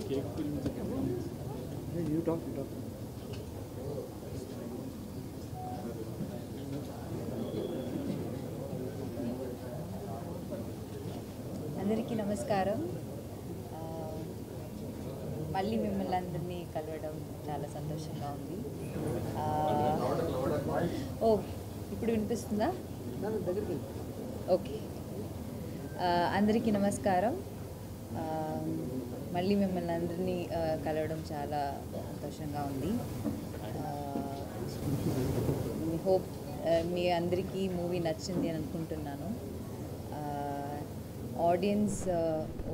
అందరికీ నమస్కారం. మళ్ళీ మిమ్మల్ని అందరినీ కలవడం చాలా సంతోషంగా ఉంది. ఇప్పుడు వినిపిస్తుందా? ఓకే. అందరికీ నమస్కారం. మళ్ళీ మిమ్మల్ని అందరినీ కలవడం చాలా సంతోషంగా ఉంది. హోప్ మీ అందరికీ మూవీ నచ్చింది అని అనుకుంటున్నాను. ఆడియన్స్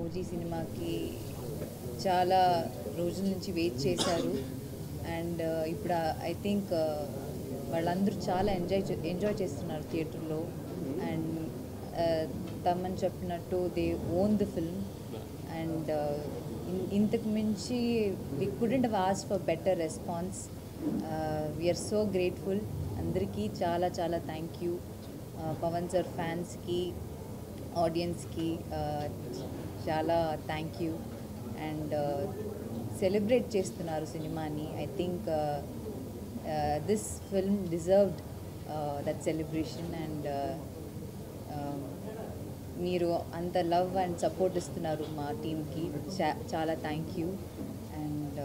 ఓజీ సినిమాకి చాలా రోజుల నుంచి వెయిట్ చేశారు. అండ్ ఇప్పుడు ఐ థింక్ వాళ్ళందరూ చాలా ఎంజాయ్ చేస్తున్నారు థియేటర్లో. అండ్ తమన్ చెప్పినట్టు they own the film. And ఇంతకు మించి we couldn't have asked for better response. We are so grateful. అందరికీ చాలా చాలా థ్యాంక్ యూ. పవన్ సార్ ఫ్యాన్స్కి, ఆడియన్స్కి చాలా థ్యాంక్ యూ. అండ్ సెలబ్రేట్ చేస్తున్నారు సినిమాని. I think this film deserved that celebration. And మీరు అంత లవ్ అండ్ సపోర్ట్ ఇస్తున్నారు మా టీమ్కి. చాలా thank you. And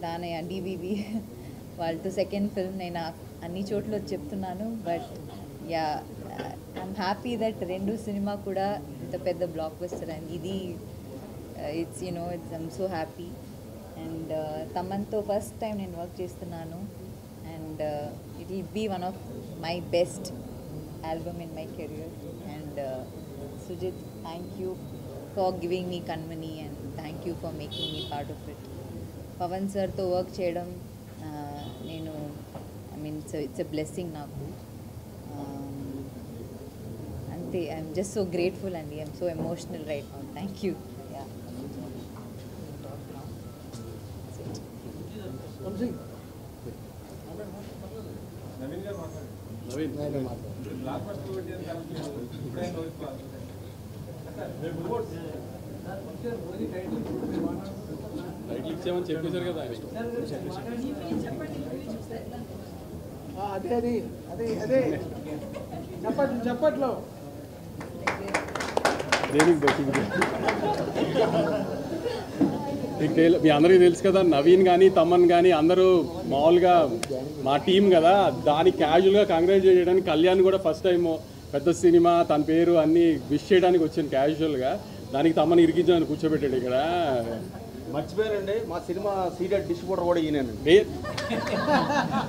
Danayya DVV వాళ్ళతో సెకండ్ ఫిల్మ్ నేను అన్ని చోట్ల చెప్తున్నాను. But yeah, I'm happy that రెండు సినిమా కూడా ఇంత పెద్ద బ్లాక్ బస్టర్ అండ్ ఇది it's I'm so happy. And తమన్తో ఫస్ట్ టైం నేను వర్క్ చేస్తున్నాను. And it will be one of my best album in my career. And Sujit, thank you for giving me Kanmani and thank you for making me part of it. Pavan sir to work cheyadam nenu it's a blessing naku. Ante I'm just so grateful and I'm so emotional right now. Thank you. Yeah. ఇచ్చామని చెప్పేశారు కదా. అదే అదే అదే చెప్పట్లో మీ అందరికీ తెలుసు కదా, నవీన్ కానీ తమన్ కానీ అందరూ మామూలుగా మా టీం కదా. దానికి క్యాజువల్గా కంగ్రాచులేట్ చేయడానికి కళ్యాణ్ కూడా ఫస్ట్ టైం పెద్ద సినిమా తన పేరు అన్నీ విష్ చేయడానికి వచ్చాను క్యాజువల్గా. దానికి తమన్ ఇరికించాను కూర్చోబెట్టాడు ఇక్కడ. మర్చిపోయారండి, మా సినిమా సీడెడ్ డిస్ట్రిబ్యూటర్ కూడా ఈయనండి.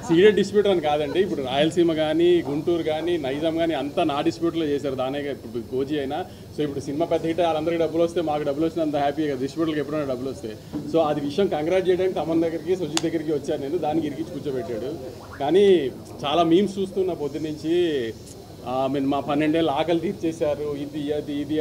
సీడెడ్ డిస్ట్రిబ్యూటర్ అని కాదండి, ఇప్పుడు రాయలసీమ కానీ గుంటూరు కానీ నైజాం కానీ అంతా నా డిస్ట్రిబ్యూటర్లో చేశారు. దానే ఇప్పుడు కోజీ అయినా. సో ఇప్పుడు సినిమా పెద్ద హిట్, వాళ్ళందరికీ డబ్బులు వస్తే మాకు డబ్బులు వచ్చిన అంత హ్యాపీగా డిస్ట్రిబ్యూటర్కి ఎప్పుడైనా డబ్బులు వస్తాయి. సో అది విషయం కంగ్రాట్ చేయడానికి తమన్ దగ్గరికి సుజిత్ దగ్గరికి వచ్చాను నేను. దానికి ఇరికించి కూర్చోబెట్టాడు. కానీ చాలా మీమ్స్ చూస్తున్నా పొద్దు నుంచి. మా 12 ఏళ్ళు ఆకలి తీర్చేశారు, ఇది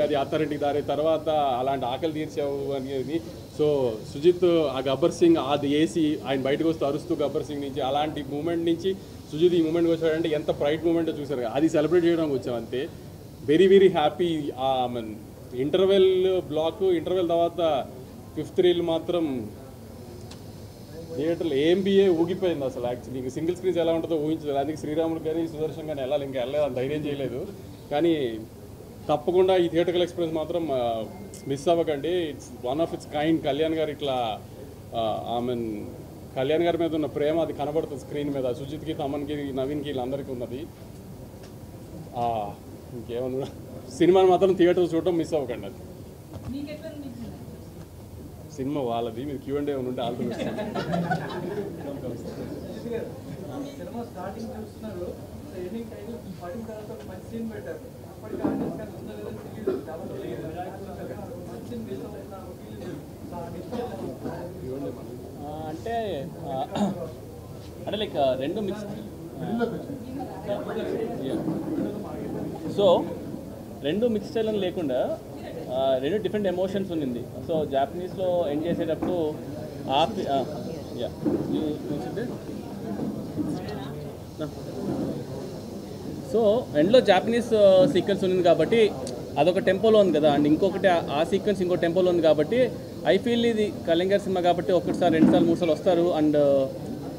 అది అత్తారింటికి దారి తర్వాత అలాంటి ఆకలి తీర్చావు అనేది. సో సుజిత్ ఆ గబ్బర్ సింగ్ అది వేసి ఆయన బయటకు వస్తూ అరుస్తూ గబ్బర్ సింగ్ నుంచి అలాంటి మూమెంట్ నుంచి సుజిత్ ఈ మూమెంట్కి వచ్చాడంటే ఎంత ప్రైడ్ మూమెంటో చూసారు. అది సెలబ్రేట్ చేయడానికి వచ్చాం అంతే. Very very happy. Interval block interval తర్వాత 5th రీల్ మాత్రం థియేటర్లో ఏంబిఏ ఊగిపోయింది అసలు. యాక్చువల్లీ ఇంక సింగిల్ స్క్రీన్స్ ఎలా ఉంటుందో ఊహించలేదు. అందుకే శ్రీరాములు కానీ సుదర్శన్ కానీ వెళ్ళాలి, ఇంకా వెళ్ళలేదు, అంత ధైర్యం చేయలేదు. కానీ తప్పకుండా ఈ థియేటర్కల్ ఎక్స్పీరియన్స్ మాత్రం మిస్ అవ్వకండి. It's one of it's kind. Kalyan గారు ఇట్లా కళ్యాణ్ గారి మీద ఉన్న ప్రేమ అది కనబడుతుంది స్క్రీన్ మీద. సుజిత్కి, తమన్కి, నవీన్కి వీళ్ళందరికీ ఉన్నది. ఇంకేమన్నా సినిమాని మాత్రం థియేటర్ చూడటం మిస్ అవ్వకండి. అది సినిమా వాళ్ళది. మీరు క్యూ అండ్ ఏ ఉంటే ఆల్తో అంటే లైక్ రెండు మిక్స్. సో రెండు మిక్స్ స్టైల్ అని లేకుండా రెండు డిఫరెంట్ ఎమోషన్స్ ఉన్నింది. సో జాపనీస్లో ఎండ్ చేసేటప్పుడు సో ఎండ్లో జాపనీస్ సీక్వెన్స్ ఉన్నింది కాబట్టి అదొక టెంపోలో ఉంది కదా, అండ్ ఇంకొకటి ఆ సీక్వెన్స్ ఇంకో టెంపోలో ఉంది కాబట్టి ఐ ఫీల్ ఇది కళింగ సినిమా కాబట్టి ఒకటిసారి 2 సార్లు 3 సార్లు వస్తారు. అండ్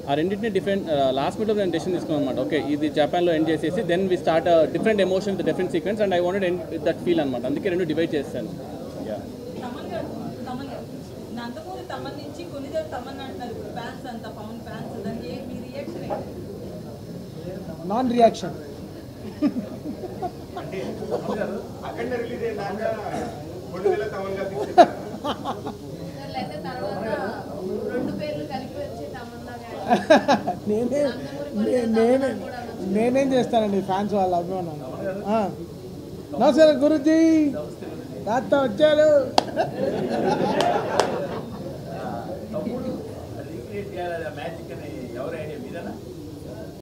ఆ రెండింటిని డిఫరెంట్ లాస్ట్ మినిట్లో నేను డెసిషన్ తీసుకున్నాను అనమాట. ఓకే ఇది జపాన్లో ఎండ్ చేసేసి then we start different emotion with different sequence and I wanted end with that feel అనమాట. అందుకే 2 డివైడ్ చేస్తాను. నందమూరి తమన్ నుంచి కొన్నిదేవి తమన్ అంటున్నారు ఫ్యాన్స్ అంతా, పవన్ ఫ్యాన్స్, దానికి మీ రియాక్షన్ ఏంటి? Non reaction. నేనేం చేస్తానండి ఫ్యాన్స్ వాళ్ళ అభిమానం. నమస్కారం గురుజీ, తాత వచ్చారు. మ్యాజిక్ అని ఎవరైనా మీరేనా?